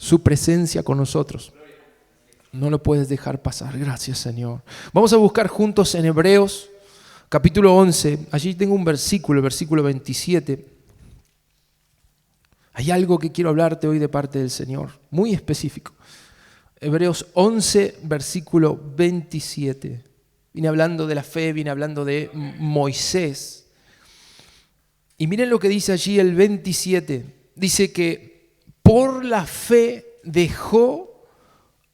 su presencia con nosotros. No lo puedes dejar pasar. Gracias, Señor. Vamos a buscar juntos en Hebreos, capítulo 11. Allí tengo un versículo, el versículo 27. Hay algo que quiero hablarte hoy de parte del Señor, muy específico. Hebreos 11, versículo 27. Viene hablando de la fe, viene hablando de Moisés. Y miren lo que dice allí el 27. Dice que por la fe dejó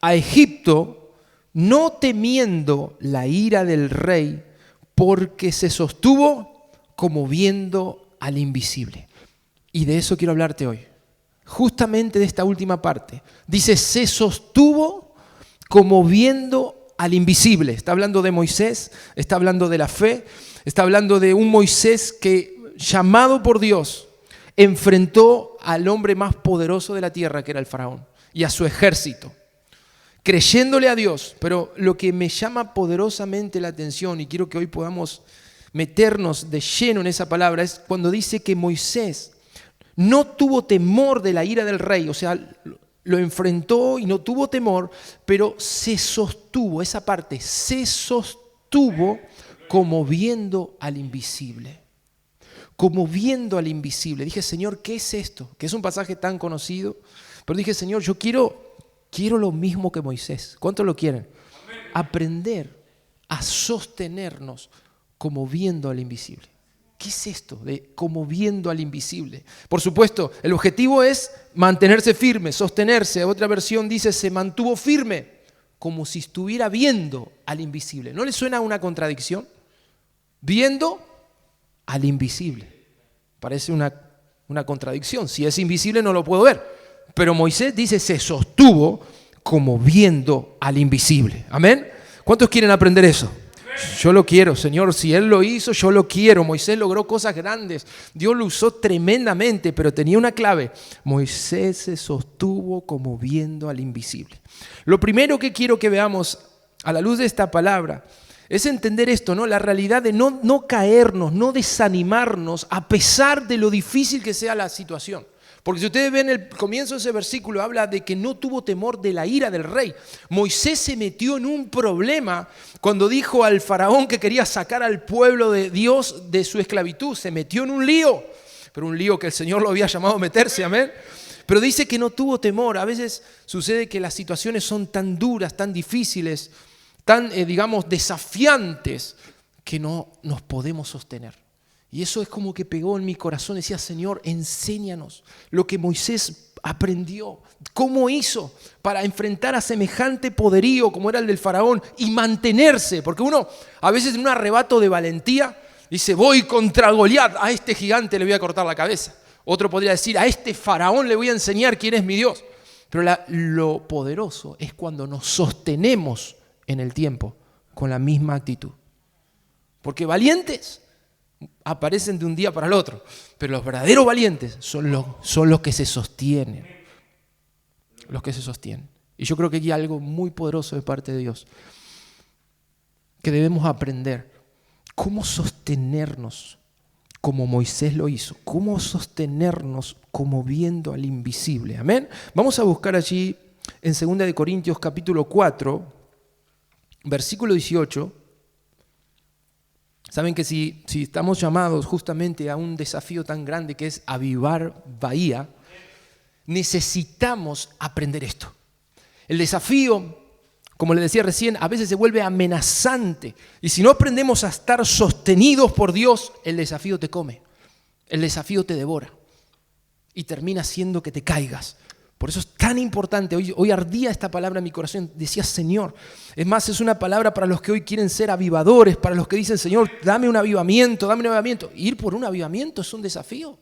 a Egipto, no temiendo la ira del rey, porque se sostuvo como viendo al invisible. Y de eso quiero hablarte hoy. Justamente de esta última parte. Dice, se sostuvo como viendo al invisible. Está hablando de Moisés, está hablando de la fe, está hablando de un Moisés que, llamado por Dios, enfrentó al hombre más poderoso de la tierra, que era el faraón, y a su ejército, creyéndole a Dios. Pero lo que me llama poderosamente la atención, y quiero que hoy podamos meternos de lleno en esa palabra, es cuando dice que Moisés no tuvo temor de la ira del rey, o sea, lo enfrentó y no tuvo temor, pero se sostuvo, esa parte, se sostuvo como viendo al invisible. Como viendo al invisible. Dije, Señor, ¿qué es esto? Que es un pasaje tan conocido, pero dije, Señor, yo quiero lo mismo que Moisés. ¿Cuántos lo quieren? Aprender a sostenernos como viendo al invisible. ¿Qué es esto de como viendo al invisible? Por supuesto, el objetivo es mantenerse firme, sostenerse. Otra versión dice, se mantuvo firme, como si estuviera viendo al invisible. ¿No le suena una contradicción? Viendo al invisible. Parece una contradicción. Si es invisible no lo puedo ver. Pero Moisés dice, se sostuvo como viendo al invisible. ¿Amén? ¿Cuántos quieren aprender eso? Yo lo quiero, Señor. Si Él lo hizo, yo lo quiero. Moisés logró cosas grandes. Dios lo usó tremendamente, pero tenía una clave. Moisés se sostuvo como viendo al invisible. Lo primero que quiero que veamos a la luz de esta palabra es entender esto, ¿no? La realidad de no caernos, no desanimarnos a pesar de lo difícil que sea la situación. Porque si ustedes ven el comienzo de ese versículo, habla de que no tuvo temor de la ira del rey. Moisés se metió en un problema cuando dijo al faraón que quería sacar al pueblo de Dios de su esclavitud. Se metió en un lío, pero un lío que el Señor lo había llamado a meterse, amén. Pero dice que no tuvo temor. A veces sucede que las situaciones son tan duras, tan difíciles, tan, desafiantes, que no nos podemos sostener. Y eso es como que pegó en mi corazón. Decía, Señor, enséñanos lo que Moisés aprendió. ¿Cómo hizo para enfrentar a semejante poderío como era el del faraón y mantenerse? Porque uno a veces en un arrebato de valentía dice, voy contra Goliat, a este gigante le voy a cortar la cabeza. Otro podría decir, a este faraón le voy a enseñar quién es mi Dios. Pero lo poderoso es cuando nos sostenemos en el tiempo con la misma actitud. Porque valientes aparecen de un día para el otro, pero los verdaderos valientes son los que se sostienen. Los que se sostienen. Y yo creo que hay algo muy poderoso de parte de Dios que debemos aprender. Cómo sostenernos como Moisés lo hizo. Cómo sostenernos como viendo al invisible. Amén. Vamos a buscar allí en 2 Corintios capítulo 4, versículo 18. Saben que si estamos llamados justamente a un desafío tan grande que es avivar Bahía, necesitamos aprender esto. El desafío, como les decía recién, a veces se vuelve amenazante. Y si no aprendemos a estar sostenidos por Dios, el desafío te come. El desafío te devora. Y termina haciendo que te caigas. Por eso es tan importante. Hoy ardía esta palabra en mi corazón. Decía, Señor. Es más, es una palabra para los que hoy quieren ser avivadores, para los que dicen, Señor, dame un avivamiento, dame un avivamiento. Ir por un avivamiento es un desafío.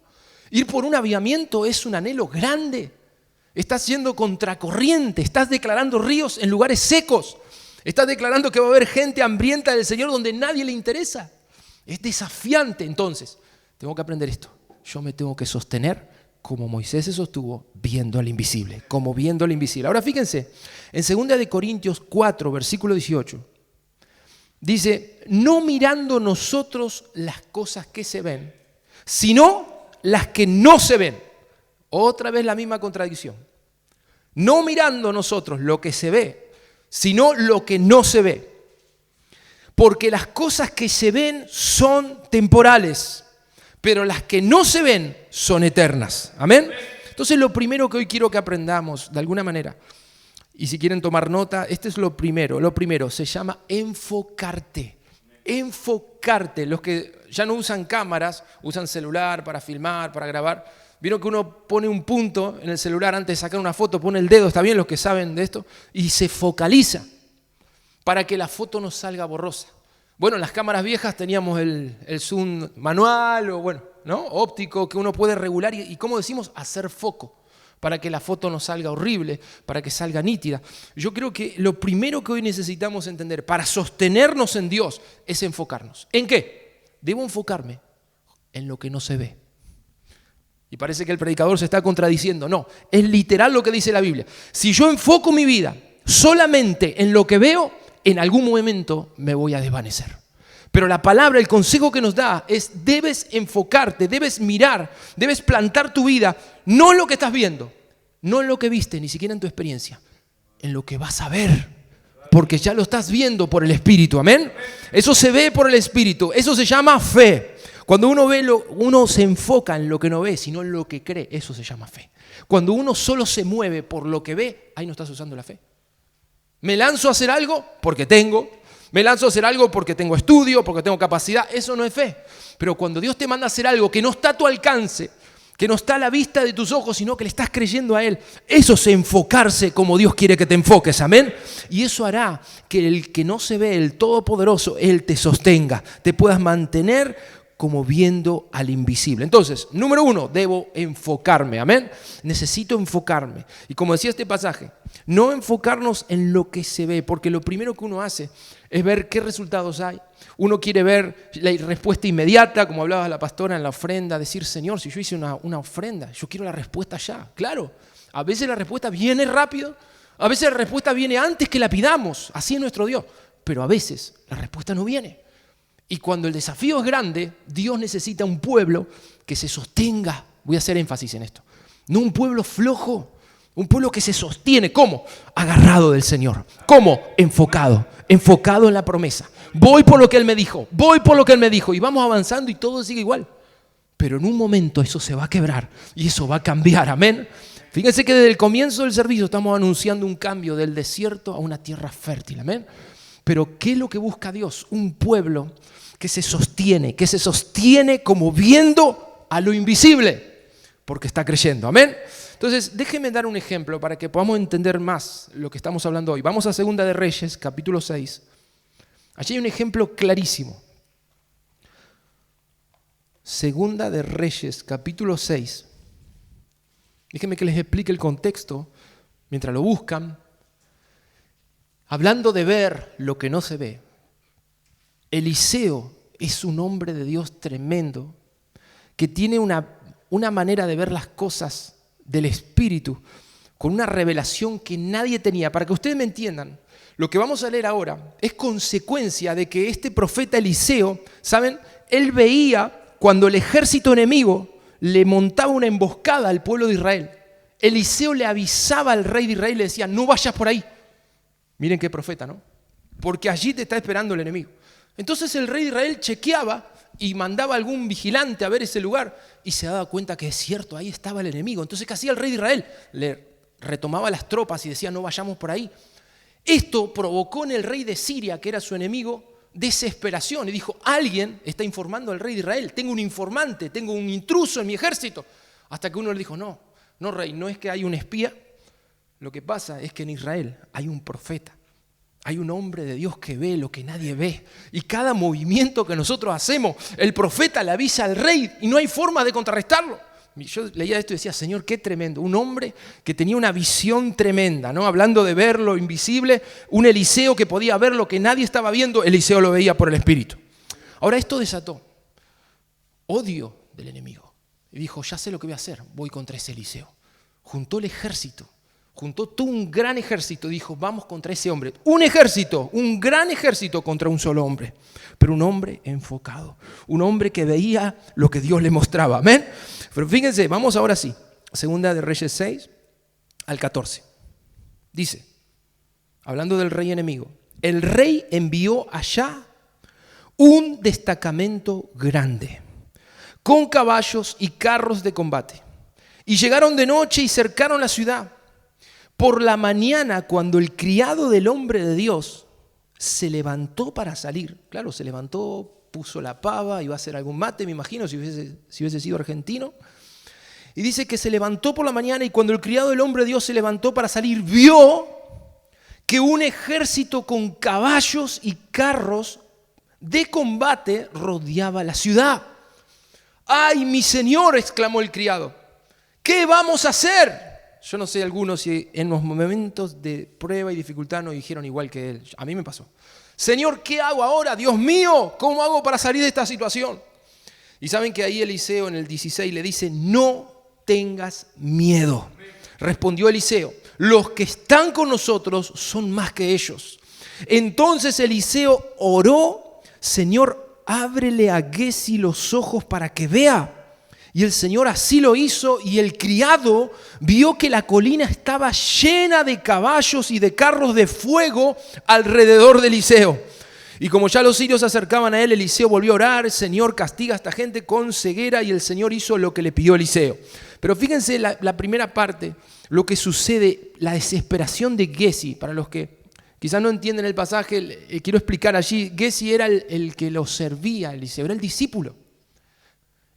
Ir por un avivamiento es un anhelo grande. Estás yendo contracorriente, estás declarando ríos en lugares secos. Estás declarando que va a haber gente hambrienta del Señor donde nadie le interesa. Es desafiante. Entonces, tengo que aprender esto. Yo me tengo que sostener como Moisés se sostuvo viendo al invisible, como viendo al invisible. Ahora fíjense, en 2 Corintios 4, versículo 18, dice, no mirando nosotros las cosas que se ven, sino las que no se ven. Otra vez la misma contradicción. No mirando nosotros lo que se ve, sino lo que no se ve. Porque las cosas que se ven son temporales, pero las que no se ven son eternas. ¿Amén? Entonces lo primero que hoy quiero que aprendamos, de alguna manera, y si quieren tomar nota, este es lo primero. Lo primero se llama enfocarte. Enfocarte. Los que ya no usan cámaras, usan celular para filmar, para grabar. Vieron que uno pone un punto en el celular antes de sacar una foto, pone el dedo, ¿está bien? Los que saben de esto, y se focaliza para que la foto no salga borrosa. Bueno, en las cámaras viejas teníamos el zoom manual o bueno, ¿no? Óptico, que uno puede regular y ¿cómo decimos? Hacer foco para que la foto no salga horrible, para que salga nítida. Yo creo que lo primero que hoy necesitamos entender para sostenernos en Dios es enfocarnos. ¿En qué? Debo enfocarme en lo que no se ve. Y parece que el predicador se está contradiciendo. No, es literal lo que dice la Biblia. Si yo enfoco mi vida solamente en lo que veo, en algún momento me voy a desvanecer. Pero la palabra, el consejo que nos da es debes enfocarte, debes mirar, debes plantar tu vida, no en lo que estás viendo, no en lo que viste, ni siquiera en tu experiencia, en lo que vas a ver, porque ya lo estás viendo por el Espíritu, ¿amén? Eso se ve por el Espíritu, eso se llama fe. Cuando uno ve, uno se enfoca en lo que no ve, sino en lo que cree, eso se llama fe. Cuando uno solo se mueve por lo que ve, ahí no estás usando la fe. Me lanzo a hacer algo porque tengo, me lanzo a hacer algo porque tengo estudio, porque tengo capacidad, eso no es fe. Pero cuando Dios te manda a hacer algo que no está a tu alcance, que no está a la vista de tus ojos, sino que le estás creyendo a Él, eso es enfocarse como Dios quiere que te enfoques, amén. Y eso hará que el que no se ve, el Todopoderoso, Él te sostenga, te puedas mantener como viendo al invisible. Entonces, número 1, debo enfocarme, amén. Necesito enfocarme. Y como decía este pasaje, no enfocarnos en lo que se ve, porque lo primero que uno hace es ver qué resultados hay. Uno quiere ver la respuesta inmediata, como hablaba la pastora en la ofrenda, decir, Señor, si yo hice una ofrenda, yo quiero la respuesta ya. Claro, a veces la respuesta viene rápido, a veces la respuesta viene antes que la pidamos, así es nuestro Dios, pero a veces la respuesta no viene. Y cuando el desafío es grande, Dios necesita un pueblo que se sostenga. Voy a hacer énfasis en esto. No un pueblo flojo, un pueblo que se sostiene. ¿Cómo? Agarrado del Señor. ¿Cómo? Enfocado en la promesa. Voy por lo que Él me dijo, y vamos avanzando y todo sigue igual. Pero en un momento eso se va a quebrar y eso va a cambiar, amén. Fíjense que desde el comienzo del servicio estamos anunciando un cambio del desierto a una tierra fértil, amén. Pero ¿qué es lo que busca Dios? Un pueblo que se sostiene como viendo a lo invisible, porque está creyendo, amén. Entonces, déjenme dar un ejemplo para que podamos entender más lo que estamos hablando hoy. Vamos a Segunda de Reyes, capítulo 6. Allí hay un ejemplo clarísimo. Segunda de Reyes, capítulo 6. Déjenme que les explique el contexto mientras lo buscan. Hablando de ver lo que no se ve, Eliseo es un hombre de Dios tremendo que tiene una manera de ver las cosas del Espíritu con una revelación que nadie tenía. Para que ustedes me entiendan, lo que vamos a leer ahora es consecuencia de que este profeta Eliseo, ¿saben? Él veía cuando el ejército enemigo le montaba una emboscada al pueblo de Israel. Eliseo le avisaba al rey de Israel y le decía, no vayas por ahí. Miren qué profeta, ¿no? Porque allí te está esperando el enemigo. Entonces el rey de Israel chequeaba y mandaba a algún vigilante a ver ese lugar y se daba cuenta que es cierto, ahí estaba el enemigo. Entonces, ¿qué hacía el rey de Israel? Le retomaba las tropas y decía, no vayamos por ahí. Esto provocó en el rey de Siria, que era su enemigo, desesperación. Y dijo, alguien está informando al rey de Israel. Tengo un informante, tengo un intruso en mi ejército. Hasta que uno le dijo, no rey, no es que hay un espía. Lo que pasa es que en Israel hay un profeta. Hay un hombre de Dios que ve lo que nadie ve. Y cada movimiento que nosotros hacemos, el profeta le avisa al rey y no hay forma de contrarrestarlo. Yo leía esto y decía, Señor, qué tremendo. Un hombre que tenía una visión tremenda, ¿no? Hablando de ver lo invisible, un Eliseo que podía ver lo que nadie estaba viendo, Eliseo lo veía por el Espíritu. Ahora esto desató odio del enemigo. Y dijo, ya sé lo que voy a hacer, voy contra ese Eliseo. Juntó el ejército. Juntó todo un gran ejército y dijo, vamos contra ese hombre. Un ejército, un gran ejército contra un solo hombre. Pero un hombre enfocado, un hombre que veía lo que Dios le mostraba. ¿Amén? Pero fíjense, vamos ahora sí. Segunda de Reyes 6 al 14. Dice, hablando del rey enemigo, el rey envió allá un destacamento grande, con caballos y carros de combate. Y llegaron de noche y cercaron la ciudad. Por la mañana, cuando el criado del hombre de Dios se levantó para salir, claro, se levantó, puso la pava, iba a hacer algún mate, me imagino, si hubiese sido argentino. Y dice que se levantó por la mañana y cuando el criado del hombre de Dios se levantó para salir, vio que un ejército con caballos y carros de combate rodeaba la ciudad. ¡Ay, mi señor!, exclamó el criado. ¿Qué vamos a hacer? Yo no sé algunos si en los momentos de prueba y dificultad no dijeron igual que él. A mí me pasó. Señor, ¿qué hago ahora? Dios mío, ¿cómo hago para salir de esta situación? Y saben que ahí Eliseo en el 16 le dice, no tengas miedo. Respondió Eliseo, los que están con nosotros son más que ellos. Entonces Eliseo oró, Señor, ábrele a Gezi los ojos para que vea. Y el Señor así lo hizo y el criado vio que la colina estaba llena de caballos y de carros de fuego alrededor de Eliseo. Y como ya los sirios se acercaban a él, Eliseo volvió a orar, Señor, castiga a esta gente con ceguera, y el Señor hizo lo que le pidió Eliseo. Pero fíjense la primera parte, lo que sucede, la desesperación de Gezi. Para los que quizás no entienden el pasaje, quiero explicar allí. Gezi era el que lo servía a Eliseo, era el discípulo,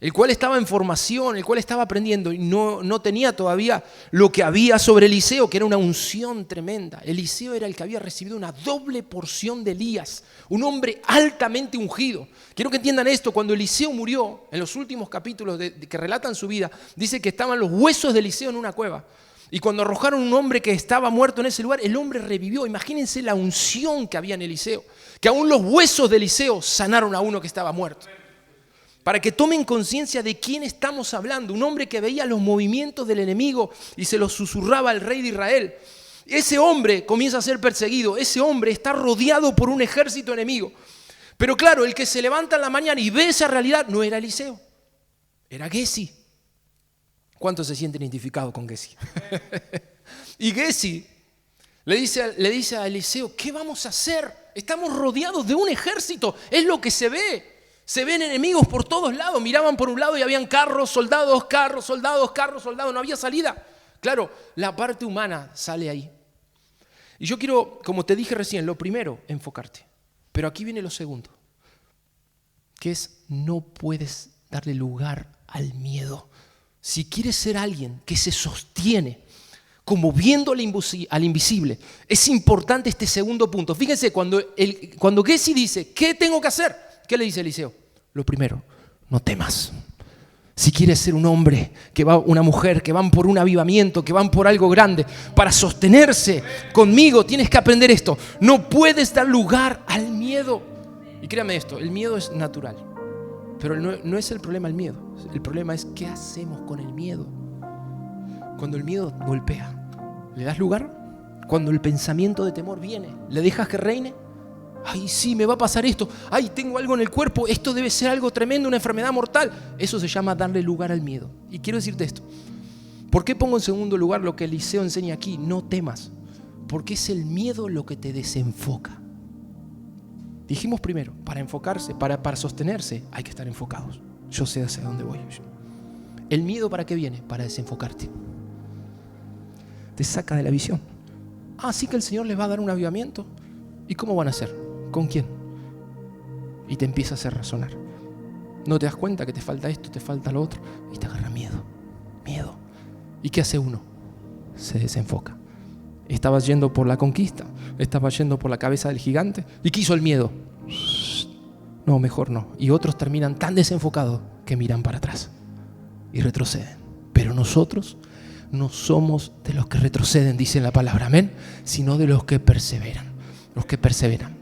el cual estaba en formación, el cual estaba aprendiendo y no tenía todavía lo que había sobre Eliseo, que era una unción tremenda. Eliseo era el que había recibido una doble porción de Elías, un hombre altamente ungido. Quiero que entiendan esto, cuando Eliseo murió, en los últimos capítulos que relatan su vida, dice que estaban los huesos de Eliseo en una cueva. Y cuando arrojaron un hombre que estaba muerto en ese lugar, el hombre revivió. Imagínense la unción que había en Eliseo, que aún los huesos de Eliseo sanaron a uno que estaba muerto. Para que tomen conciencia de quién estamos hablando. Un hombre que veía los movimientos del enemigo y se los susurraba al rey de Israel. Ese hombre comienza a ser perseguido. Ese hombre está rodeado por un ejército enemigo. Pero claro, el que se levanta en la mañana y ve esa realidad no era Eliseo, era Gezi. ¿Cuántos se sienten identificados con Gezi? Y Gezi le dice a Eliseo, ¿qué vamos a hacer? Estamos rodeados de un ejército, es lo que se ve. Se ven enemigos por todos lados. Miraban por un lado y habían carros, soldados, no había salida. Claro, la parte humana sale ahí. Y yo quiero, como te dije recién, lo primero, enfocarte. Pero aquí viene lo segundo, que es no puedes darle lugar al miedo. Si quieres ser alguien que se sostiene como viendo al invisible, es importante este segundo punto. Fíjense, cuando Gezi dice, ¿qué tengo que hacer? ¿Qué le dice Eliseo? Lo primero, no temas. Si quieres ser un hombre, una mujer que van por un avivamiento, que van por algo grande, para sostenerse conmigo, tienes que aprender esto. No puedes dar lugar al miedo. Y créame esto, el miedo es natural. Pero no es el problema el miedo. El problema es qué hacemos con el miedo. Cuando el miedo golpea, ¿le das lugar? Cuando el pensamiento de temor viene, ¿le dejas que reine? Ay, sí, me va a pasar esto. Ay, tengo algo en el cuerpo. Esto debe ser algo tremendo, una enfermedad mortal. Eso se llama darle lugar al miedo. Y quiero decirte esto. ¿Por qué pongo en segundo lugar lo que Eliseo enseña aquí? No temas. Porque es el miedo lo que te desenfoca. Dijimos primero, para enfocarse, para sostenerse, hay que estar enfocados. Yo sé hacia dónde voy. ¿El miedo para qué viene? Para desenfocarte. Te saca de la visión. Sí que el Señor les va a dar un avivamiento. ¿Y cómo van a hacer? ¿Con quién? Y te empieza a hacer razonar. No te das cuenta que te falta esto, te falta lo otro. Y te agarra miedo. ¿Y qué hace uno? Se desenfoca. Estabas yendo por la conquista, estabas yendo por la cabeza del gigante. ¿Y qué hizo el miedo? No, mejor no. Y otros terminan tan desenfocados que miran para atrás y retroceden. Pero nosotros no somos de los que retroceden, dice la palabra, amén, sino de los que perseveran. Los que perseveran.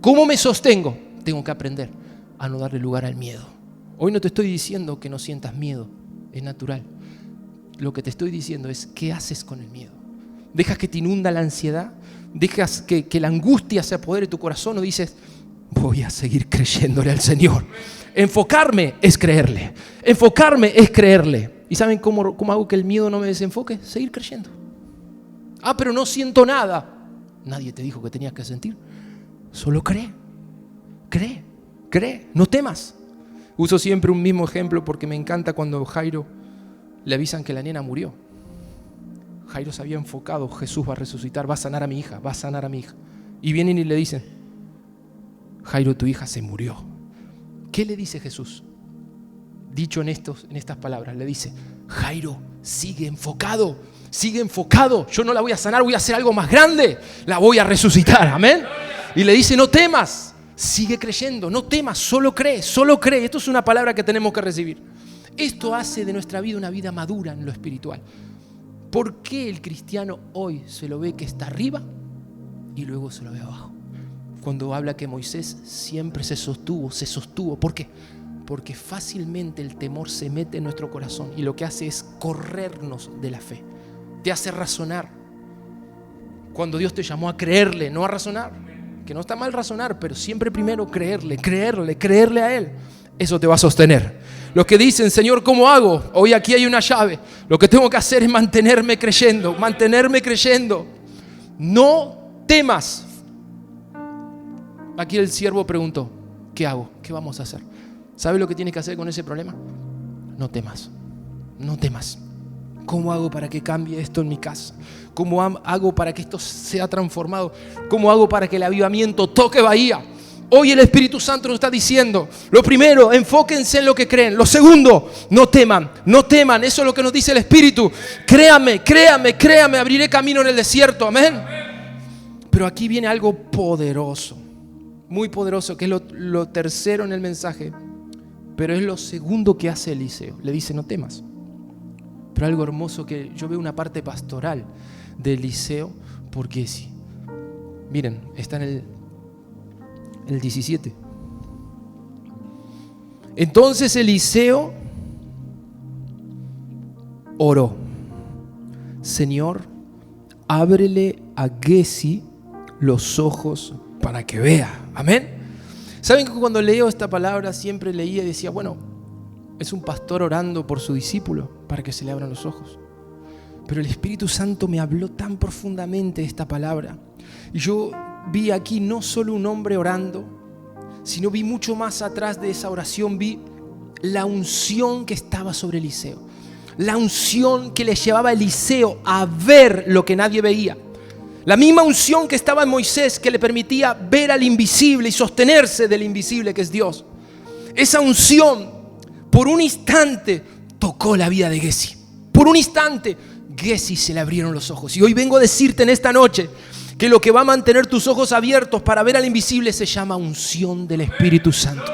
¿Cómo me sostengo? Tengo que aprender a no darle lugar al miedo. Hoy no te estoy diciendo que no sientas miedo, es natural. Lo que te estoy diciendo es ¿qué haces con el miedo? ¿Dejas que te inunda la ansiedad? ¿Dejas que la angustia se apodere de tu corazón? ¿O dices, voy a seguir creyéndole al Señor? Enfocarme es creerle. Enfocarme es creerle. ¿Y saben cómo hago que el miedo no me desenfoque? Seguir creyendo. Pero no siento nada. Nadie te dijo que tenías que sentir. Solo cree, no temas. Uso siempre un mismo ejemplo porque me encanta cuando Jairo le avisan que la nena murió. Jairo se había enfocado, Jesús va a resucitar, va a sanar a mi hija. Y vienen y le dicen, Jairo, tu hija se murió. ¿Qué le dice Jesús? Dicho en estas palabras, le dice, Jairo, sigue enfocado. Yo no la voy a sanar, voy a hacer algo más grande. La voy a resucitar, amén. Y le dice, no temas, sigue creyendo, no temas, solo cree. Esto es una palabra que tenemos que recibir. Esto hace de nuestra vida una vida madura en lo espiritual. ¿Por qué el cristiano hoy se lo ve que está arriba y luego se lo ve abajo? Cuando habla que Moisés siempre se sostuvo. ¿Por qué? Porque fácilmente el temor se mete en nuestro corazón y lo que hace es corrernos de la fe. Te hace razonar. Cuando Dios te llamó a creerle, no a razonar. Que no está mal razonar, pero siempre primero creerle a Él. Eso te va a sostener. Los que dicen, Señor, ¿cómo hago? Hoy aquí hay una llave. Lo que tengo que hacer es mantenerme creyendo. No temas. Aquí el siervo preguntó, ¿qué hago? ¿Qué vamos a hacer? ¿Sabes lo que tienes que hacer con ese problema? No temas. ¿Cómo hago para que cambie esto en mi casa? ¿Cómo hago para que esto sea transformado? ¿Cómo hago para que el avivamiento toque Bahía? Hoy el Espíritu Santo nos está diciendo, lo primero, enfóquense en lo que creen. Lo segundo, no teman. Eso es lo que nos dice el Espíritu. Créame, abriré camino en el desierto, amén. Pero aquí viene algo poderoso, muy poderoso, que es lo tercero en el mensaje, pero es lo segundo que hace Eliseo. Le dice, no temas. Pero algo hermoso que yo veo una parte pastoral de Eliseo, porque sí. Miren, está en el 17. Entonces Eliseo oró, Señor, ábrele a Giezi los ojos para que vea. Amén. ¿Saben que cuando leo esta palabra siempre leía y decía, bueno, es un pastor orando por su discípulo para que se le abran los ojos? Pero el Espíritu Santo me habló tan profundamente de esta palabra. Y yo vi aquí no solo un hombre orando, sino vi mucho más atrás de esa oración, vi la unción que estaba sobre Eliseo. La unción que le llevaba a Eliseo a ver lo que nadie veía. La misma unción que estaba en Moisés, que le permitía ver al invisible y sostenerse del invisible que es Dios. Esa unción, por un instante, tocó la vida de Giezi. Por un instante, Giezi se le abrieron los ojos. Y hoy vengo a decirte en esta noche que lo que va a mantener tus ojos abiertos para ver al invisible se llama unción del Espíritu Santo.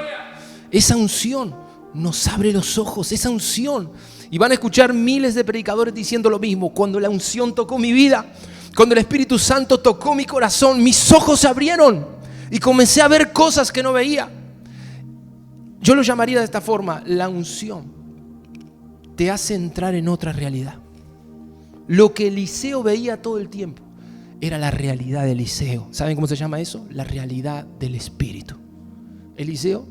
Esa unción nos abre los ojos, esa unción. Y van a escuchar miles de predicadores diciendo lo mismo. Cuando la unción tocó mi vida, cuando el Espíritu Santo tocó mi corazón, mis ojos se abrieron y comencé a ver cosas que no veía. Yo lo llamaría de esta forma: la unción te hace entrar en otra realidad. Lo que Eliseo veía todo el tiempo era la realidad de Eliseo. ¿Saben cómo se llama eso? La realidad del Espíritu. Eliseo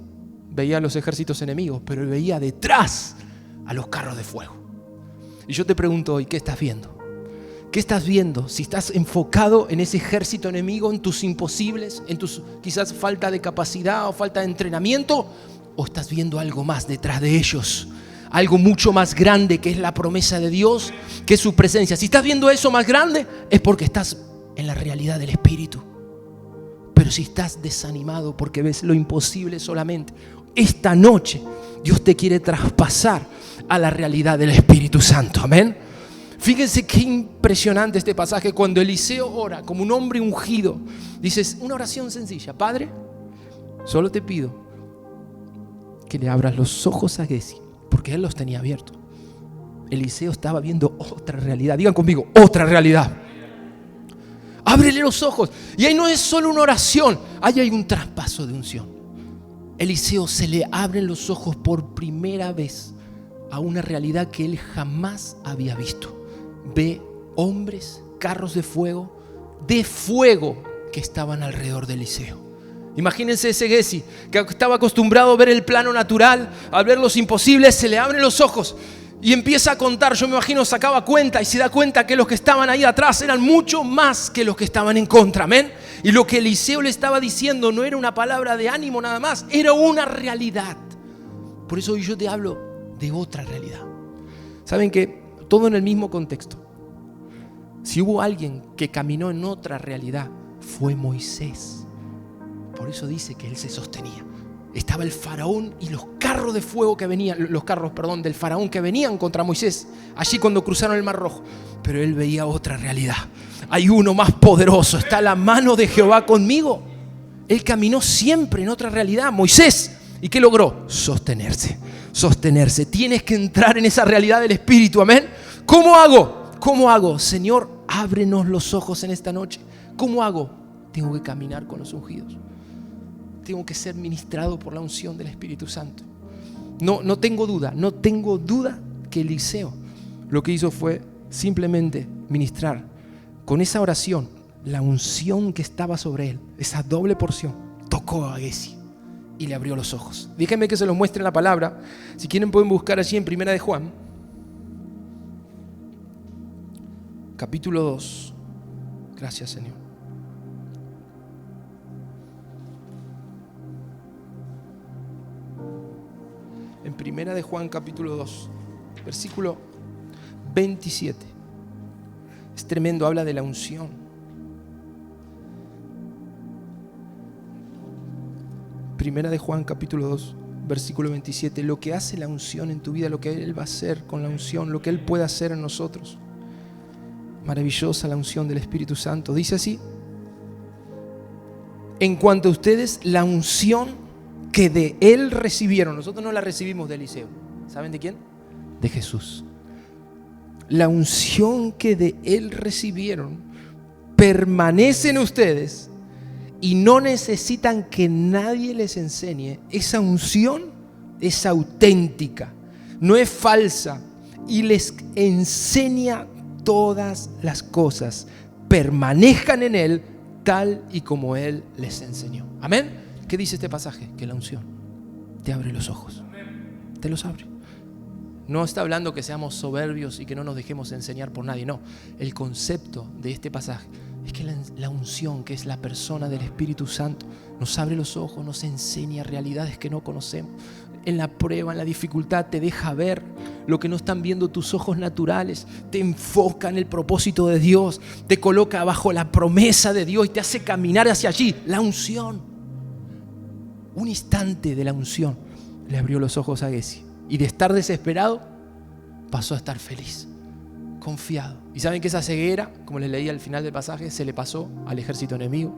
veía a los ejércitos enemigos, pero él veía detrás a los carros de fuego. Y yo te pregunto hoy, ¿qué estás viendo? ¿Qué estás viendo? Si estás enfocado en ese ejército enemigo, en tus imposibles, en tus quizás falta de capacidad o falta de entrenamiento, o estás viendo algo más detrás de ellos, algo mucho más grande, que es la promesa de Dios, que es su presencia. Si estás viendo eso más grande, es porque estás en la realidad del Espíritu. Pero si estás desanimado porque ves lo imposible solamente, esta noche Dios te quiere traspasar a la realidad del Espíritu Santo. Amén. Fíjense qué impresionante este pasaje. Cuando Eliseo ora como un hombre ungido, dices una oración sencilla: Padre, solo te pido que le abras los ojos a Giezi, porque él los tenía abiertos. Eliseo estaba viendo otra realidad. Digan conmigo, otra realidad. Ábrele los ojos. Y ahí no es solo una oración, ahí hay un traspaso de unción. Eliseo se le abren los ojos por primera vez a una realidad que él jamás había visto. Ve hombres, carros de fuego que estaban alrededor de Eliseo. Imagínense ese Giezi que estaba acostumbrado a ver el plano natural, a ver los imposibles. Se le abren los ojos. Y empieza a contar, yo me imagino sacaba cuenta y se da cuenta que los que estaban ahí atrás eran mucho más que los que estaban en contra, amén. Y lo que Eliseo le estaba diciendo no era una palabra de ánimo nada más, era una realidad. Por eso hoy yo te hablo de otra realidad. ¿Saben qué? Todo en el mismo contexto. Si hubo alguien que caminó en otra realidad, fue Moisés. Por eso dice que él se sostenía. Estaba el faraón y los carros de fuego que venían, del faraón que venían contra Moisés, allí cuando cruzaron el Mar Rojo. Pero él veía otra realidad. Hay uno más poderoso, está la mano de Jehová conmigo. Él caminó siempre en otra realidad, Moisés. ¿Y qué logró? Sostenerse. Tienes que entrar en esa realidad del Espíritu, amén. ¿Cómo hago? Señor, ábrenos los ojos en esta noche. ¿Cómo hago? Tengo que caminar con los ungidos. Tengo que ser ministrado por la unción del Espíritu Santo. No tengo duda que Eliseo lo que hizo fue simplemente ministrar con esa oración, la unción que estaba sobre él, esa doble porción, tocó a Giezi y le abrió los ojos. Déjenme que se los muestre en la palabra. Si quieren pueden buscar allí en Primera de Juan, capítulo 2. Gracias, Señor. En Primera de Juan capítulo 2, versículo 27. Es tremendo, habla de la unción. Primera de Juan capítulo 2, versículo 27. Lo que hace la unción en tu vida, lo que Él va a hacer con la unción, lo que Él puede hacer en nosotros. Maravillosa la unción del Espíritu Santo. Dice así: en cuanto a ustedes, la unción que de Él recibieron. Nosotros no la recibimos de Eliseo. ¿Saben de quién? De Jesús. La unción que de Él recibieron permanece en ustedes y no necesitan que nadie les enseñe. Esa unción es auténtica, no es falsa y les enseña todas las cosas. Permanezcan en Él tal y como Él les enseñó. Amén. ¿Qué dice este pasaje? Que la unción te abre los ojos. Te los abre. No está hablando que seamos soberbios y que no nos dejemos enseñar por nadie. No, el concepto de este pasaje es que la unción, que es la persona del Espíritu Santo, nos abre los ojos, nos enseña realidades que no conocemos. En la prueba, en la dificultad, te deja ver lo que no están viendo tus ojos naturales. Te enfoca en el propósito de Dios. Te coloca bajo la promesa de Dios y te hace caminar hacia allí. La unción. Un instante de la unción le abrió los ojos a Giezi. Y de estar desesperado, pasó a estar feliz, confiado. Y saben que esa ceguera, como les leí al final del pasaje, se le pasó al ejército enemigo.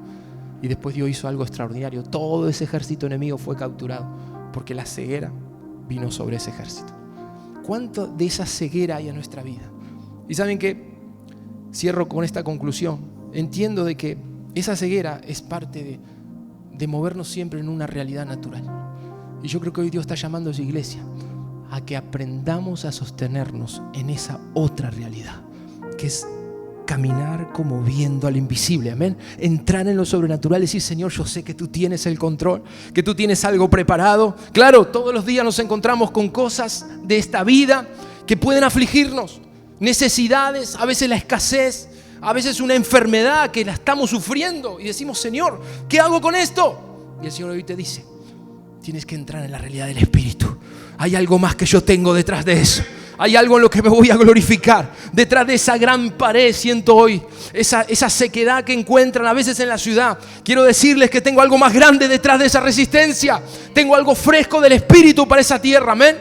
Y después Dios hizo algo extraordinario. Todo ese ejército enemigo fue capturado, porque la ceguera vino sobre ese ejército. ¿Cuánto de esa ceguera hay en nuestra vida? Y saben que, cierro con esta conclusión. Entiendo de que esa ceguera es parte de movernos siempre en una realidad natural. Y yo creo que hoy Dios está llamando a su iglesia a que aprendamos a sostenernos en esa otra realidad, que es caminar como viendo al invisible, amén. Entrar en lo sobrenatural y decir: Señor, yo sé que tú tienes el control, que tú tienes algo preparado. Claro, todos los días nos encontramos con cosas de esta vida que pueden afligirnos, necesidades, a veces la escasez, a veces una enfermedad que la estamos sufriendo y decimos: Señor, ¿qué hago con esto? Y el Señor hoy te dice: tienes que entrar en la realidad del Espíritu. Hay algo más que yo tengo detrás de eso. Hay algo en lo que me voy a glorificar. Detrás de esa gran pared siento hoy esa sequedad que encuentran a veces en la ciudad. Quiero decirles que tengo algo más grande detrás de esa resistencia. Tengo algo fresco del Espíritu para esa tierra, amén.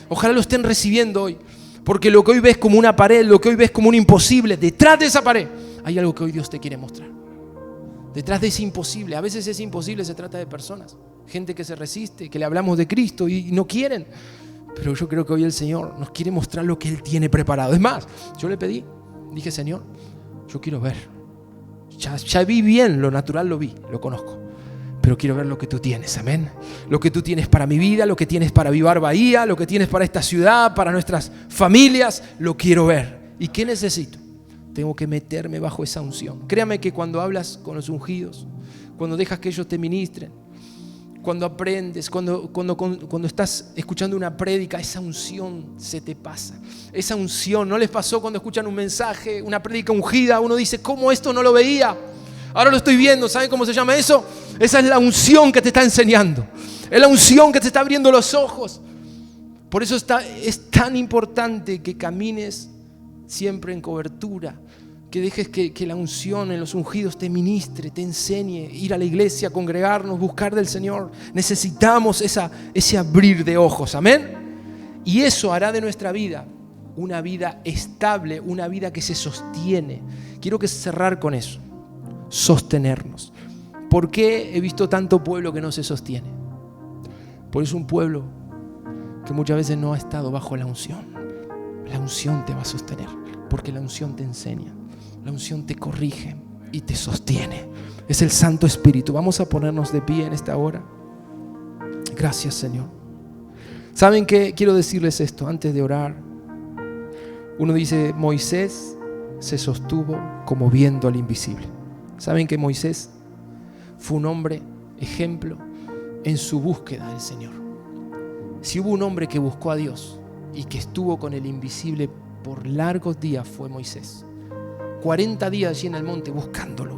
Ojalá lo estén recibiendo hoy. Porque lo que hoy ves como una pared, lo que hoy ves como un imposible, detrás de esa pared hay algo que hoy Dios te quiere mostrar. Detrás de ese imposible, a veces ese imposible se trata de personas, gente que se resiste, que le hablamos de Cristo y no quieren. Pero yo creo que hoy el Señor nos quiere mostrar lo que Él tiene preparado. Es más, yo le pedí, dije: Señor, yo quiero ver. Ya vi bien, lo natural lo vi, lo conozco. Pero quiero ver lo que tú tienes, amén. Lo que tú tienes para mi vida, lo que tienes para Avivar Bahía, lo que tienes para esta ciudad, para nuestras familias, lo quiero ver. ¿Y qué necesito? Tengo que meterme bajo esa unción. Créame que cuando hablas con los ungidos, cuando dejas que ellos te ministren, cuando aprendes, cuando estás escuchando una prédica, esa unción se te pasa. Esa unción, ¿no les pasó cuando escuchan un mensaje, una prédica ungida? Uno dice, ¿cómo esto no lo veía? Ahora lo estoy viendo. ¿Saben cómo se llama eso? Esa es la unción que te está enseñando. Es la unción que te está abriendo los ojos. Por eso es tan importante que camines siempre en cobertura, que dejes que la unción en los ungidos te ministre, te enseñe, ir a la iglesia, congregarnos, buscar del Señor. Necesitamos ese abrir de ojos, amén. Y eso hará de nuestra vida una vida estable, una vida que se sostiene. Quiero cerrar con eso, sostenernos. ¿Por qué he visto tanto pueblo que no se sostiene? Porque es un pueblo que muchas veces no ha estado bajo la unción. La unción te va a sostener, porque la unción te enseña. La unción te corrige y te sostiene. Es el Santo Espíritu. Vamos a ponernos de pie en esta hora. Gracias, Señor. ¿Saben qué? Quiero decirles esto antes de orar. Uno dice, Moisés se sostuvo como viendo al invisible. ¿Saben que Moisés fue un hombre ejemplo en su búsqueda del Señor? Si hubo un hombre que buscó a Dios y que estuvo con el invisible por largos días, fue Moisés. 40 días allí en el monte buscándolo.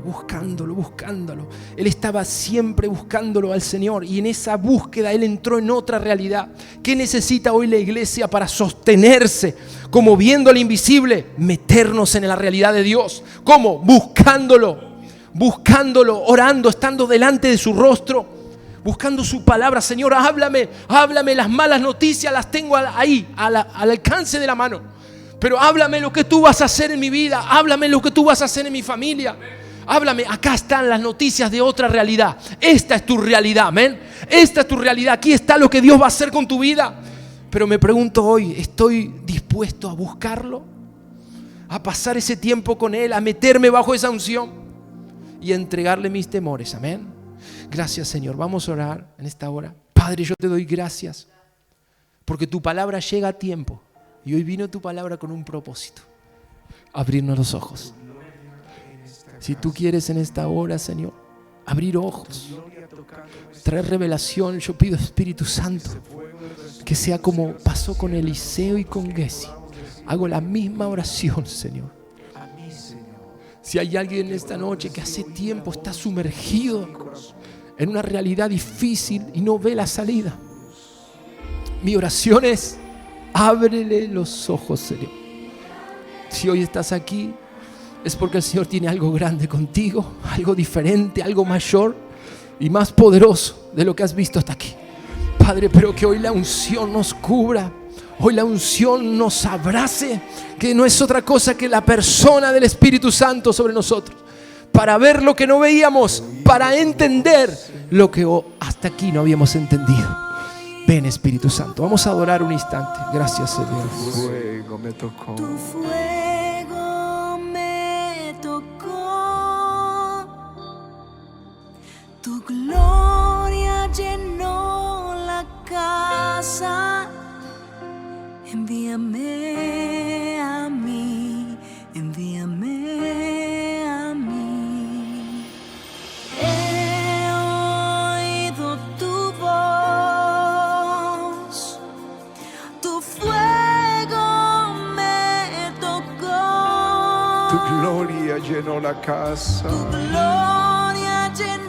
Él estaba siempre buscándolo al Señor, y en esa búsqueda él entró en otra realidad. ¿Qué necesita hoy la iglesia para sostenerse? Como viendo al invisible, meternos en la realidad de Dios. ¿Cómo? Buscándolo, orando, estando delante de su rostro, buscando su palabra. Señor, háblame, las malas noticias las tengo ahí, al alcance de la mano. Pero háblame lo que tú vas a hacer en mi vida. Háblame lo que tú vas a hacer en mi familia. Háblame, acá están las noticias de otra realidad. Esta es tu realidad, amén. Esta es tu realidad. Aquí está lo que Dios va a hacer con tu vida. Pero me pregunto hoy, ¿estoy dispuesto a buscarlo? A pasar ese tiempo con Él, a meterme bajo esa unción y a entregarle mis temores, amén. Gracias, Señor. Vamos a orar en esta hora. Padre, yo te doy gracias porque tu palabra llega a tiempo. Y hoy vino tu palabra con un propósito: abrirnos los ojos. Si tú quieres en esta hora, Señor, abrir ojos, traer revelación, yo pido, Espíritu Santo, que sea como pasó con Eliseo y con Giezi. Hago la misma oración, Señor. Si hay alguien esta noche que hace tiempo está sumergido en una realidad difícil y no ve la salida, mi oración es: ábrele los ojos, Señor. Si hoy estás aquí, es porque el Señor tiene algo grande contigo, algo diferente, algo mayor y más poderoso de lo que has visto hasta aquí. Padre, pero que hoy la unción nos cubra, hoy la unción nos abrace, que no es otra cosa que la persona del Espíritu Santo sobre nosotros, para ver lo que no veíamos, para entender lo que hasta aquí no habíamos entendido. Ven, Espíritu Santo, vamos a adorar un instante. Gracias, Señor. Tu fuego me tocó. Tu fuego me tocó. Tu gloria llenó la casa. Envíame a mí, envíame a mí. He oído tu voz. Tu fuego me tocó. Tu gloria llenó la casa. Tu gloria llenó